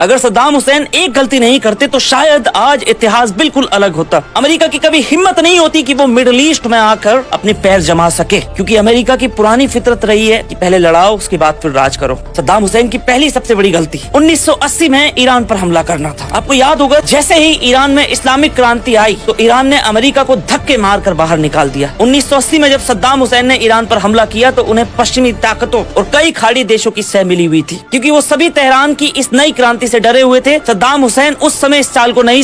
अगर सद्दाम हुसैन एक गलती नहीं करते तो शायद आज इतिहास बिल्कुल अलग होता। अमेरिका की कभी हिम्मत नहीं होती कि वो मिडिल ईस्ट में आकर अपने पैर जमा सके, क्योंकि अमेरिका की पुरानी फितरत रही है कि पहले लड़ाओ उसके बाद फिर राज करो। सद्दाम हुसैन की पहली सबसे बड़ी गलती 1980 में ईरान पर हमला करना था। आपको याद होगा, जैसे ही ईरान में इस्लामिक क्रांति आई तो ईरान ने अमेरिका को धक्के मारकर बाहर निकाल दिया। 1980 में जब सद्दाम हुसैन ने ईरान पर हमला किया तो उन्हें पश्चिमी ताकतों और कई खाड़ी देशों की सह मिली हुई थी, क्योंकि वो सभी तेहरान की इस नई क्रांति से डरे हुए थे। सद्दाम हुसैन उस समय इस चाल को नहीं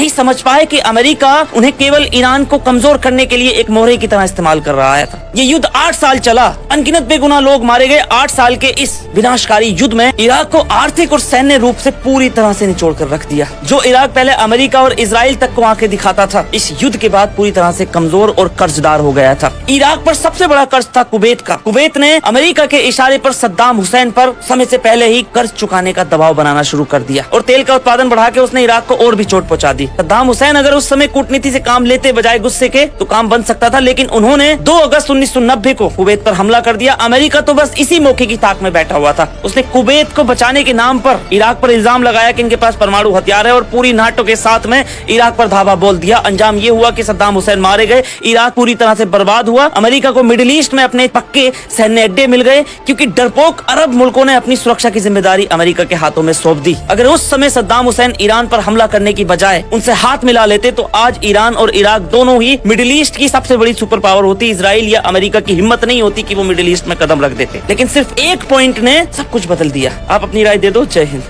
समझ पाए कि अमेरिका उन्हें केवल ईरान को कमजोर करने के लिए एक मोहरे की तरह इस्तेमाल कर रहा था। ये युद्ध 8 साल चला, अनगिनत बेगुनाह लोग मारे गए। 8 साल के इस विनाशकारी युद्ध में इराक को आर्थिक और सैन्य रूप से पूरी तरह से निचोड़ कर रख दिया। जो इराक पहले अमेरिका और इजराइल तक को आंखें दिखाता था, इस युद्ध के बाद पूरी तरह से कमजोर और कर्जदार हो गया था। इराक पर सबसे बड़ा कर्ज था कुवैत का। कुवैत ने अमेरिका के इशारे पर सद्दाम हुसैन पर समय से पहले ही कर्ज चुकाने का दबाव बनाना शुरू कर दिया और तेल का उत्पादन बढ़ा के उसने इराक को और भी चोट पहुंचा दी। सद्दाम हुसैन अगर उस समय कूटनीति से काम लेते बजाय गुस्से के तो काम बन सकता था, लेकिन उन्होंने 2 अगस्त 1990 को कुवैत पर हमला कर दिया। अमेरिका तो बस इसी मौके की ताक में बैठा हुआ था। उसने कुवैत को बचाने के नाम पर इराक पर इल्जाम लगाया कि इनके पास परमाणु हथियार है और पूरी नाटो के साथ में इराक पर धावा बोल दिया। अंजाम ये हुआ कि सद्दाम हुसैन मारे गए, इराक पूरी तरह से बर्बाद हुआ। अमेरिका को मिडिल ईस्ट में अपने पक्के सैन्य अड्डे मिल गए, क्योंकि डरपोक अरब मुल्कों ने अपनी सुरक्षा की जिम्मेदारी अमेरिका के हाथों में सौंप दी। अगर उस समय सद्दाम हुसैन ईरान पर हमला करने की बजाय उनसे हाथ मिला लेते तो आज ईरान और इराक दोनों ही मिडिल ईस्ट की सबसे बड़ी सुपर पावर होती। इजराइल या अमेरिका की हिम्मत नहीं होती कि वो मिडिल ईस्ट में कदम रख देते, लेकिन सिर्फ एक पॉइंट ने सब कुछ बदल दिया। आप अपनी राय दे दो। जय हिंद।